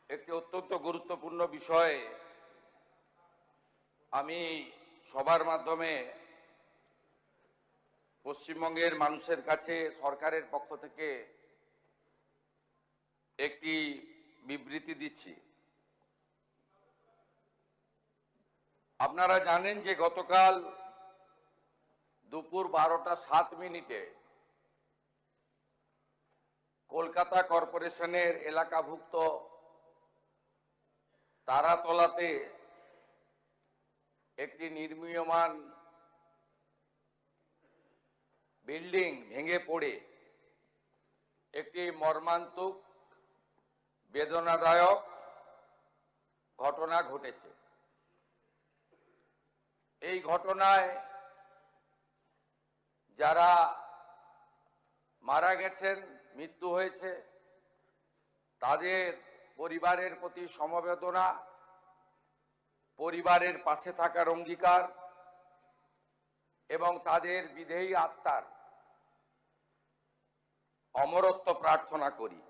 একটি অত্যন্ত গুরুত্বপূর্ণ বিষয়ে আমি সবার মাধ্যমে পশ্চিমবঙ্গের মানুষের কাছে সরকারের পক্ষ থেকে একটি বিবৃতি দিচ্ছি। আপনারা জানেন যে গতকাল দুপুর 12টা 7 মিনিটে কলকাতা কর্পোরেশনের এলাকাভুক্ত তারাতলাতে একটি নির্মীয়মান বিল্ডিং ভেঙে পড়ে একটি মর্মান্তিক বেদনাদায়ক ঘটনা ঘটেছে। এই ঘটনায় যারা মারা গেছেন, মৃত্যু হয়েছে, তাদের পরিবারের প্রতি সমবেদনা, পরিবারের পাশে থাকার অঙ্গীকার এবং তাদের বিদেহী আত্মার অমরত্ব প্রার্থনা করি।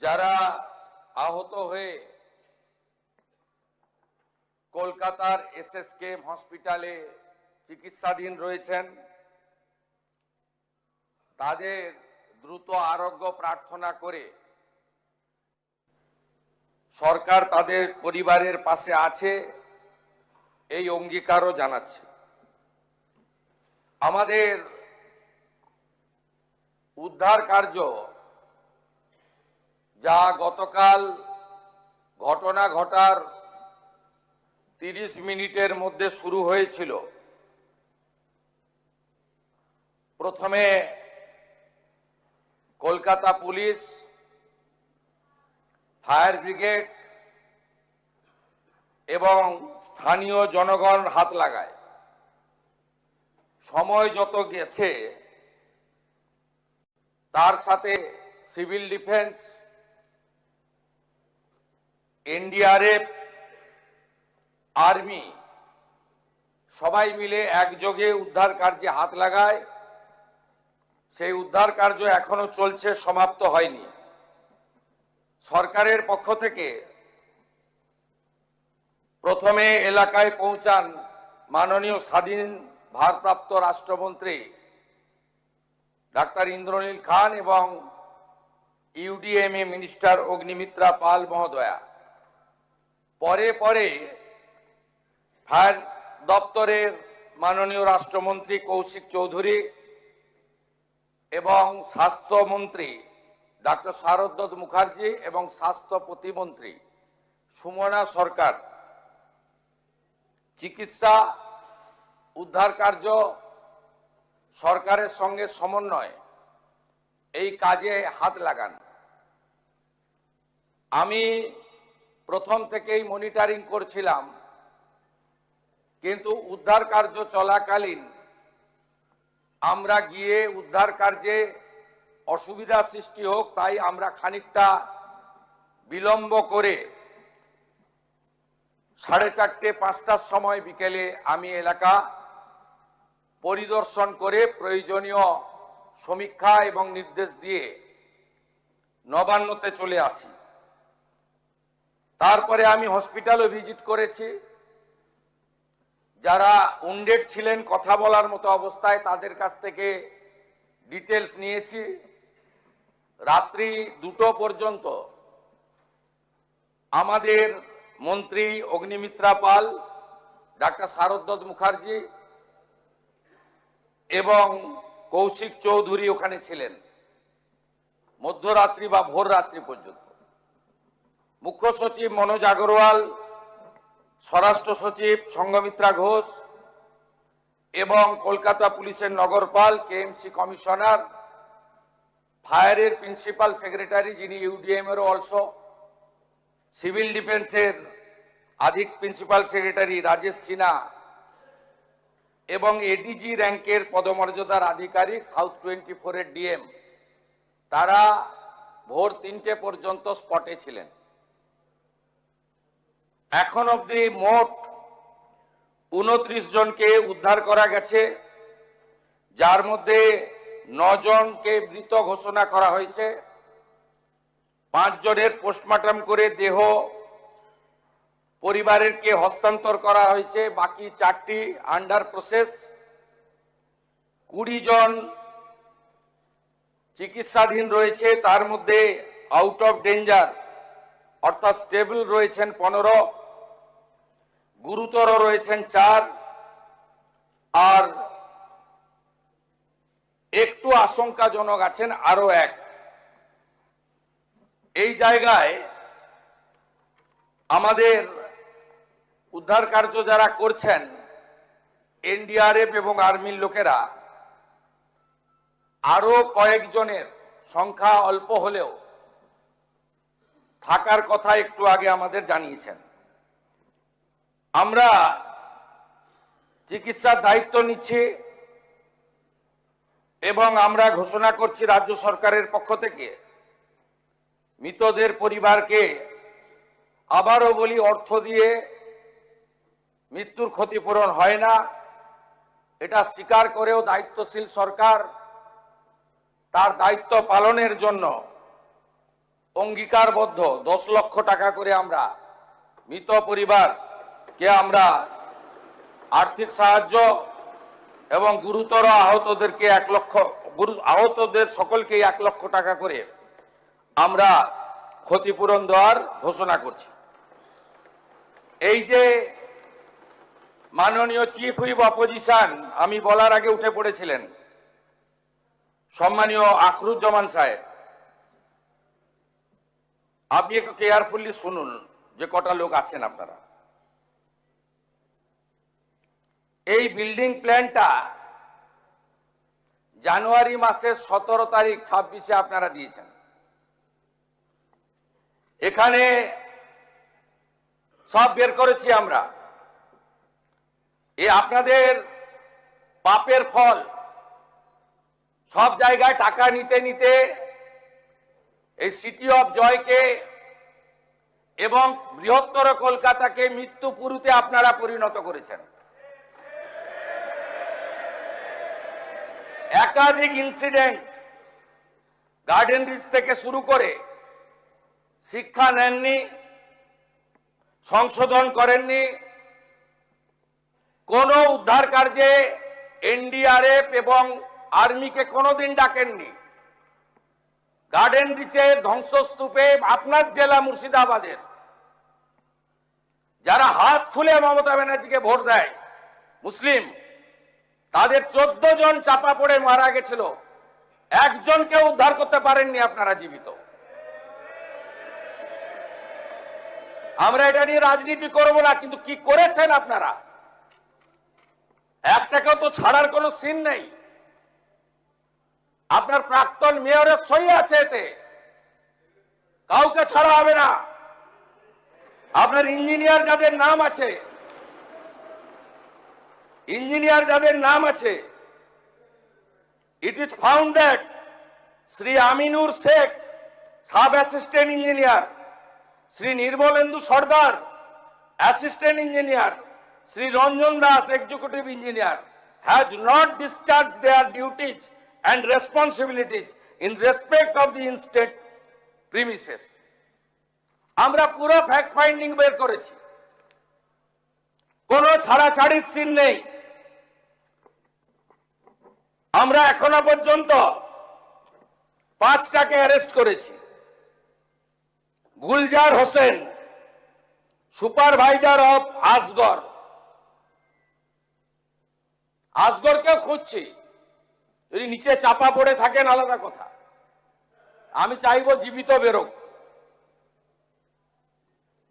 যারা আহত হয়ে কলকাতার SSKM হসপিটালে চিকিৎসাধীন রয়েছেন, তাদের দ্রুত আরোগ্য প্রার্থনা করে সরকার তাদের পরিবারের পাশে আছে এই অঙ্গীকারও জানাচ্ছে। আমাদের উদ্ধার কার্য যা গতকাল ঘটনা ঘটার 30 মিনিটের মধ্যে শুরু হয়েছিল, প্রথমে কলকাতা পুলিশ, ফায়ার ব্রিগেড এবং স্থানীয় জনগণ হাত লাগায়। সময় যত গেছে তার সাথে সিভিল ডিফেন্স, NDRF, আর্মি সবাই মিলে একযোগে উদ্ধার কার্যে হাত লাগায়। সেই উদ্ধার কার্য এখনো চলছে, সমাপ্ত হয়নি। সরকারের পক্ষ থেকে প্রথমে এলাকায় পৌঁছান মাননীয় স্বাধীন ভারপ্রাপ্ত রাষ্ট্রমন্ত্রী ডাক্তার ইন্দ্রনীল খান এবং UDMA মিনিস্টার অগ্নিমিত্রা পাল মহোদয়া। পরে পরে ফায়ার দপ্তরের মাননীয় রাষ্ট্রমন্ত্রী কৌশিক চৌধুরী এবং স্বাস্থ্যমন্ত্রী ডাক্তার শারদত্ত মুখার্জি এবং স্বাস্থ্য প্রতিমন্ত্রী সুমনা সরকার চিকিৎসা উদ্ধার কার্য সরকারের সঙ্গে সমন্বয় এই কাজে হাত লাগান। আমি প্রথম থেকেই মনিটরিং করছিলাম, কিন্তু উদ্ধার কার্য চলাকালীন আমরা গিয়ে উদ্ধার কার্যে অসুবিধা সৃষ্টি হোক তাই আমরা খানিকটা বিলম্ব করে 4:30-5টার সময় বিকেলে আমি এলাকা পরিদর্শন করে প্রয়োজনীয় সমীক্ষা এবং নির্দেশ দিয়ে নবান্নতে চলে আসি। তারপরে আমি হসপিটালও ভিজিট করেছি। যারা উন্ডেড ছিলেন, কথা বলার মতো অবস্থায়, তাদের কাছ থেকে ডিটেলস নিয়েছি। রাত্রি 2টো পর্যন্ত আমাদের মন্ত্রী অগ্নিমিত্রা পাল, ডাক্তার শারদত্ত মুখার্জি এবং কৌশিক চৌধুরী ওখানে ছিলেন, মধ্যরাত্রি বা ভোর রাত্রি পর্যন্ত। মুখ্য সচিব মনোজ আগরওয়াল, স্বরাষ্ট্র সচিব সংঘমিত্রা ঘোষ এবং কলকাতা পুলিশের নগরপাল, KMC কমিশনার, ফায়ারের প্রিন্সিপাল সেক্রেটারি যিনি UDM-এরও অলসো, সিভিল ডিফেন্সের আধিক প্রিন্সিপাল সেক্রেটারি রাজেশ সিনহা এবং ADG র্যাঙ্কের পদমর্যাদার আধিকারিক সাউথ 24-এর DM, তারা ভোর 3টে পর্যন্ত স্পটে ছিলেন। এখন অবধি মোট 29 জনকে উদ্ধার করা গেছে, যার মধ্যে 9 জনকে মৃত ঘোষণা করা হয়েছে 5 জনের পোস্টমর্টম করে দেহ পরিবারকে হস্তান্তর করা হয়েছে, বাকি 4টি আন্ডার প্রসেস। 20 জন চিকিৎসাধীন রয়েছে, তার মধ্যে আউট অফ ডেঞ্জার অর্থাৎ স্টেবল রয়েছেন 15, গুরুতর রয়েছেন 4, আর একটু আশঙ্কাজনক আছেন আরো 1। এই জায়গায় আমাদের উদ্ধার কার্য যারা করছেন এনডিআরএফ এবং আর্মির লোকেরা আরো কয়েকজনের সংখ্যা অল্প হলেও থাকার কথা একটু আগে আমাদের জানিয়েছেন। আমরা চিকিৎসার দায়িত্ব নিচ্ছি এবং আমরা ঘোষণা করছি রাজ্য সরকারের পক্ষ থেকে মৃতদের পরিবারকে আবারও বলি, অর্থ দিয়ে মৃত্যুর ক্ষতিপূরণ হয় না, এটা স্বীকার করেও দায়িত্বশীল সরকার তার দায়িত্ব পালনের জন্য অঙ্গীকারবদ্ধ। 10 লক্ষ টাকা করে আমরা মৃত পরিবারকে আমরা আর্থিক সাহায্য এবং গুরুতর আহতদেরকে 1 লক্ষ, আহতদের সকলকেই 1 লক্ষ টাকা করে আমরা ক্ষতিপূরণ দেওয়ার ঘোষণা করছি। এই যে মাননীয় চিফ হুইপ অপোজিশন আমি বলার আগে উঠে পড়েছিলেন, সম্মানীয় আখরুজ্জামান সাহেব, আপনি একটু কেয়ারফুলি শুনুন যে কটা লোক আছেন আপনারা। এই বিল্ডিং প্ল্যানটা জানুয়ারি মাসের 17 তারিখ 26-এ আপনারা দিয়েছেন। এখানে সব বের করেছি আমরা। এই আপনাদের পাপের ফল, সব জায়গায় টাকা নিতে নিতে এই সিটি অফ জয়কে এবং বৃহত্তর কলকাতাকে মৃত্যুপুরীতে আপনারা পরিণত করেছেন। একাধিক ইনসিডেন্ট, গার্ডেন রিচ থেকে শুরু করে শিক্ষা নেননি, সংশোধন করেননি, কোন উদ্ধার কার্যে এনডিআরএফ এবং আর্মিকে কোনোদিন ডাকেননি। গার্ডেন রিচে ধ্বংসস্তূপে আপনার জেলা মুর্শিদাবাদের যারা হাত খুলে মমতা ব্যানার্জিকে ভোট দেয় মুসলিম, তাদের 14 জন চাপা পড়ে মারা গেছিল, একজনকে উদ্ধার করতে পারেননি আপনারা জীবিত। আমরা এটা নিয়ে রাজনীতি করব না, কিন্তু কি করেছেন আপনারা, একটাকেও তো ছাড়ার কোনো সিন নেই। আপনার প্রাক্তন মেয়রের সই আছে এতে, কাউকে ছাড়া হবে না। আপনার ইঞ্জিনিয়ার যাদের নাম আছে, it is found that Sri Aminur Sheikh, Sub Assistant Engineer, Sri Nirmalendu Sardar, Assistant Engineer, Sri Ranjan Das, Executive Engineer, has not discharged their duties and responsibilities in respect of the instate premises. আমরা পুরো fact finding বের করেছি, কোনো ছাড়াছাড়ির scene নেই। আমরা এখনো পর্যন্ত 5টাকে arrest করেছি। গুলজার হোসেন, সুপারভাইজার অফ আসগর, আসগরকেও খুঁজছি। যদি নিচে চাপা পড়ে থাকেন আলাদা কথা, আমি চাইবো জীবিত বেরোক।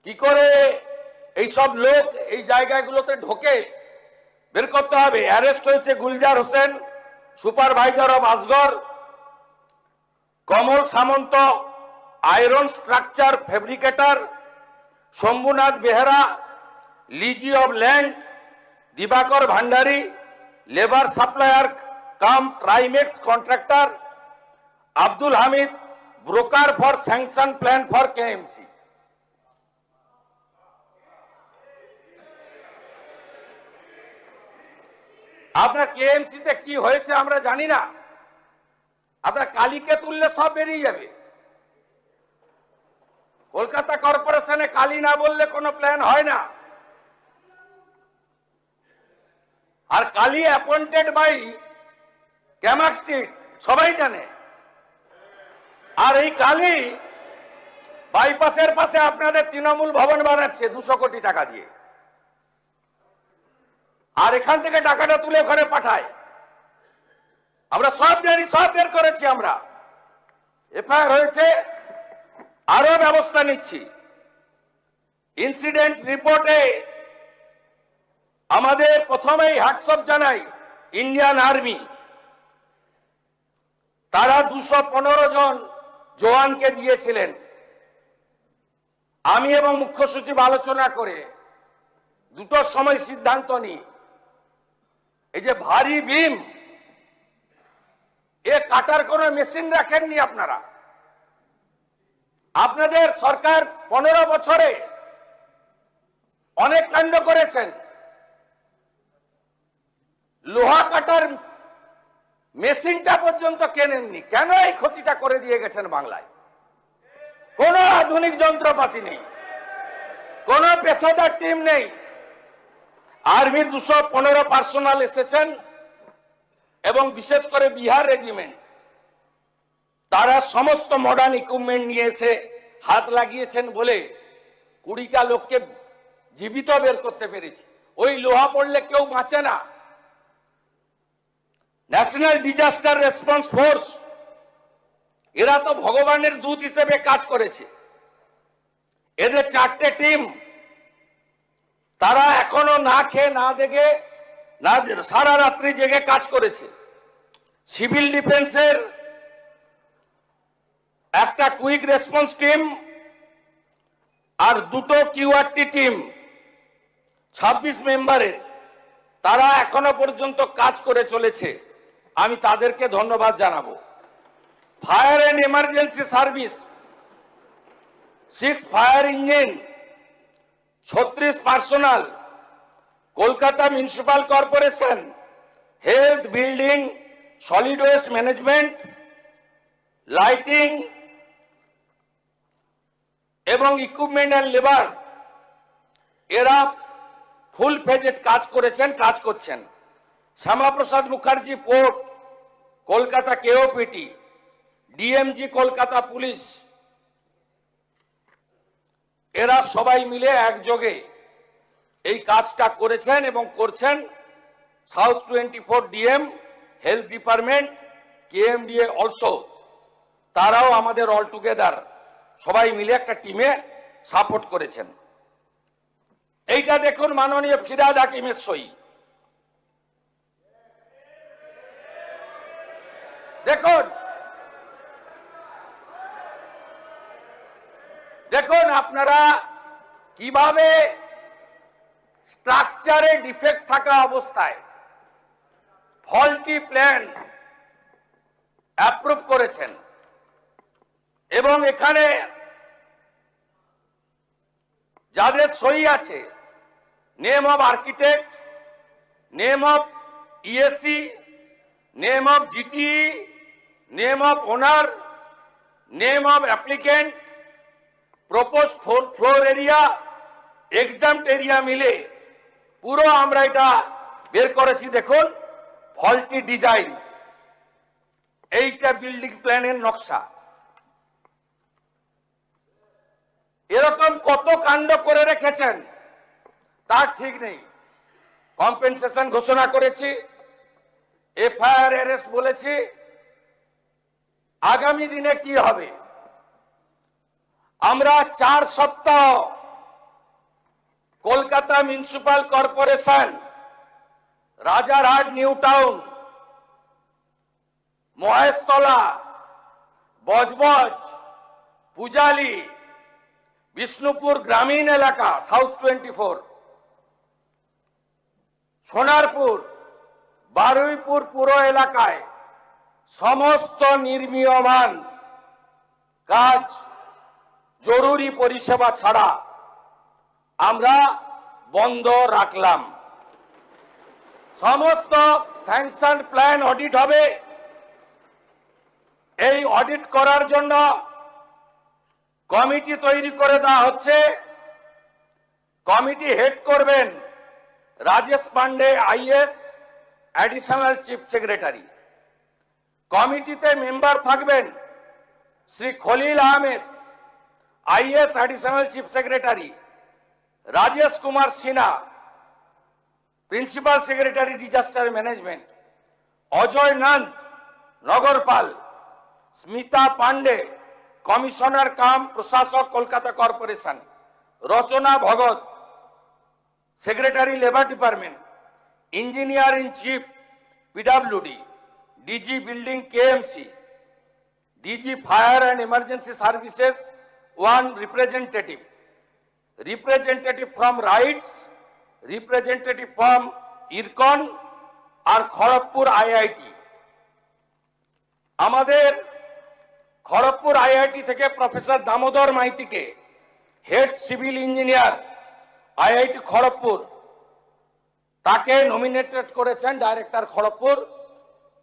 কি করে এইসব লোক এই জায়গাগুলোতে ঢোকে বের করতে হবে। অ্যারেস্ট হয়েছে Gulzar Hossain, supervisor of Asgar, Kamal Samanta, iron structure fabricator, Shambhunath Behera, lessee of land, Dibakar Bhandari, labour supplier cum Trimex contractor, Abdul Hamid, broker for sanction plan for KMC. আপনার কেএমসিতে কি হয়েছে আমরা জানি না, আপনার কালীকে তুললে সব বেরিয়ে যাবে। কলকাতা কর্পোরেশনে কালি না বললে কোনো প্ল্যান হয় না। আর কালি অ্যাপয়েন্টেড বাই ক্যামাক স্ট্রিট, সবাই জানে। আর এই কালি বাইপাসের পাশে আপনাদের তৃণমূল ভবন বানাচ্ছে 200 কোটি টাকা দিয়ে, আর এখান থেকে টাকাটা তুলে ওখানে পাঠায়। আমরা সব জানি, সব বের করেছি আমরা, এফআইআর হয়েছে, আরো ব্যবস্থা নিচ্ছি। ইনসিডেন্ট রিপোর্টে আমাদের প্রথমেই হ্যাটসঅপ জানাই ইন্ডিয়ান আর্মি, তারা 215 জন জওয়ানকে দিয়েছিলেন। আমি এবং মুখ্য সচিব আলোচনা করে দুটোর সময় সিদ্ধান্ত নিই, এই যে ভারী বিম, এ কাটার কোনো মেশিন রাখেননি আপনারা। আপনাদের সরকার 15 বছরে অনেক কাণ্ড করেছেন, লোহা কাটার মেশিনটা পর্যন্ত কেনেননি। কেন এই ক্ষতিটা করে দিয়ে গেছেন বাংলায়? কোনো আধুনিক যন্ত্রপাতি নেই, কোনো পেশাদার টিম নেই। আর্মির 215 পার্সোনাল এসেছেন এবং বিশেষ করে বিহার রেজিমেন্ট, তারা সমস্ত মডার্ন ইকুইপমেন্ট নিয়ে এসে হাত লাগিয়েছেন বলে 20টা লোককে জীবিত বের করতে পেরেছি। ওই লোহা পড়লে কেউ বাঁচে না। ন্যাশনাল ডিজাস্টার রেসপন্স ফোর্স, এরা তো ভগবানের দূত হিসেবে কাজ করেছে। এদের 4টে টিম, তারা এখনো না খেয়ে না দেখে না সারা রাত্রি জেগে কাজ করেছে। সিভিল ডিফেন্সের একটা কুইক রেসপন্স টিম আর 2টো কিউআরটি টিম 26 মেম্বারের, তারা এখনো পর্যন্ত কাজ করে চলেছে। আমি তাদেরকে ধন্যবাদ জানাবো। Fire and emergency service, 6 fire engine, 36 personnel, Kolkata municipal corporation, health, building, solid waste management, lighting এবং ইকুইপমেন্ট এন্ড লেবার, এরা ফুল ফেজেড কাজ করেছেন, কাজ করছেন। Shyamaprasad Mukherjee port, Kolkata KOPT, DMG Kolkata police, এরা সবাই মিলে একযোগে এই কাজটা করেছেন এবং করছেন। South 24 DM, health department, KMDA also, তারাও আমাদের অল টুগেদার সবাই মিলে একটা টিমে সাপোর্ট করেছেন। এইটা দেখুন মাননীয় ফিরহাদ হাকিমের সই। দেখুন, দেখুন আপনারা কিভাবে স্ট্রাকচারে ডিফেক্ট থাকা অবস্থায় ফল্টি প্ল্যান অ্যাপ্রুভ করেছেন। এবং এখানে যাদের সই আছে, name of architect, name of ESC, name of GTE, name of owner, name of applicant, propose floor area, exempt area মিলে পুরো আমরা এটা বের করেছি। দেখুন, ফল্টি ডিজাইন, এইটা বিল্ডিং প্ল্যানের নকশা। এরকম কত কাণ্ড করে রেখেছেন তার ঠিক নেই। কম্পেনসেশন ঘোষণা করেছি, এফআইআর অ্যারেস্ট বলেছি। আগামী দিনে কি হবে? আমরা 4 সপ্তাহ Kolkata municipal corporation, Rajarhat new town, Maheshtala, Budge Budge, Pujali, Bishnupur গ্রামীণ এলাকা, সাউথ 24, সোনারপুর, বারুইপুর পুরো এলাকায় সমস্ত নির্মীয়মান কাজ, জরুরি পরিষেবা ছাড়া আমরা বন্ধ রাখলাম। সমস্ত স্যাংশন প্ল্যান অডিট হবে। এই অডিট করার জন্য কমিটি তৈরি করে দেওয়া হচ্ছে। কমিটি হেড করবেন Rajesh Pandey IAS, additional chief secretary. কমিটিতে মেম্বার থাকবেন Shri Khalil Ahmed IAS, additional chief secretary, Rajesh Kumar Sinha principal secretary disaster management, Ajay Nanda নগরপাল, স্মিতা পান্ডে কমিশনার কাম প্রশাসক Kolkata corporation, Rachna Bhagat secretary labour department, engineer in chief PWD, DG building KMC, DG fire and emergency services one representative, representative from RITES, representative from Ircon আর Kharagpur IIT. আমাদের Kharagpur IIT থেকে professor Damodar মাইতিকে head civil engineer IIT Kharagpur, তাকে nominated করেছেন director Kharagpur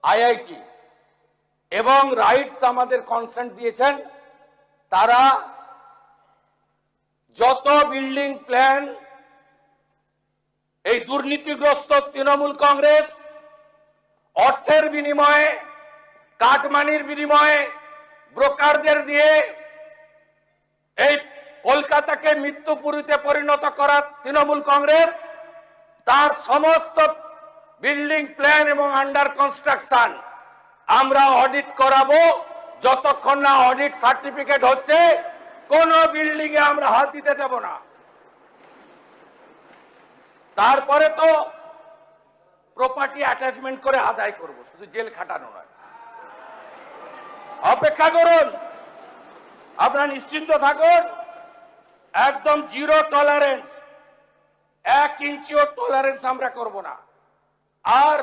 IIT. এবং রাইটস আমাদের consent দিয়েছেন, তারা যত বিল্ডিং প্ল্যান এই দুর্নীতিগ্রস্ত তৃণমূল কংগ্রেস অর্থের বিনিময়ে, কাটমানির বিনিময়ে, ব্রোকারদের দিয়ে এই কলকাতাকে মৃত্যুপুরীতে পরিণত করা তৃণমূল কংগ্রেস, তার সমস্ত বিল্ডিং প্ল্যান এবং আন্ডার কনস্ট্রাকশন আমরা অডিট করাবো। যতক্ষণ না অডিট সার্টিফিকেট হচ্ছে কোন বিল্ডিং এ আমরা হাত দিতে দেব না। তারপরে তো প্রপার্টি অ্যাটাচমেন্ট করে আদায় করব, শুধু জেল খাটানো নয়। অপেক্ষা করুন, আপনারা নিশ্চিন্ত থাকুন, একদম জিরো টলারেন্স, 1 ইঞ্চিও টলারেন্স আমরা করব না। আর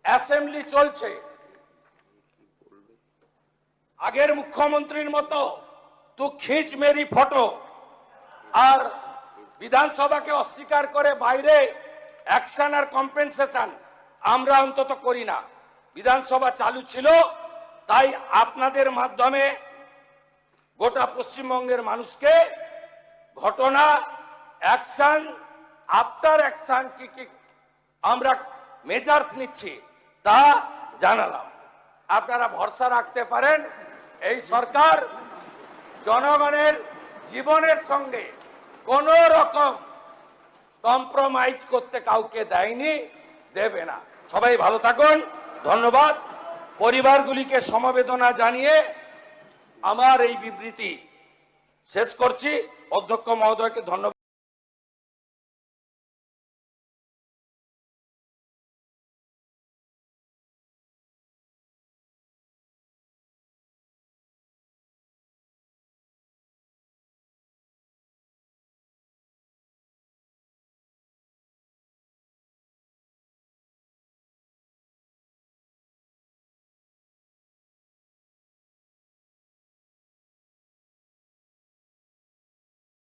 অ্যাসেম্বলি চলছে, আগের মুখ্যমন্ত্রীর মতো তু খিঁচ মেরি ফটো আর বিধানসভাকে অস্বীকার করে বাইরে অ্যাকশন আর কম্পেনসেশন আমরা অন্তত করি না। বিধানসভা চালু ছিল, তাই আপনাদের মাধ্যমে গোটা পশ্চিমবঙ্গের মানুষকে ঘটনা, অ্যাকশন, আফটার অ্যাকশন কি কি আমরা মেজার্স নিচ্ছি তা জানালাম। আপনারা ভরসা রাখতে পারেন, এই সরকার জনগণের জীবনের সঙ্গে কোন রকম কম্প্রোমাইজ করতে কাউকে দেয়নি, দেবে না। সবাই ভালো থাকুন, ধন্যবাদ। পরিবারগুলিকে সমবেদনা জানিয়ে আমার এই বিবৃতি শেষ করছি। অধ্যক্ষ মহোদয়কে ধন্যবাদ।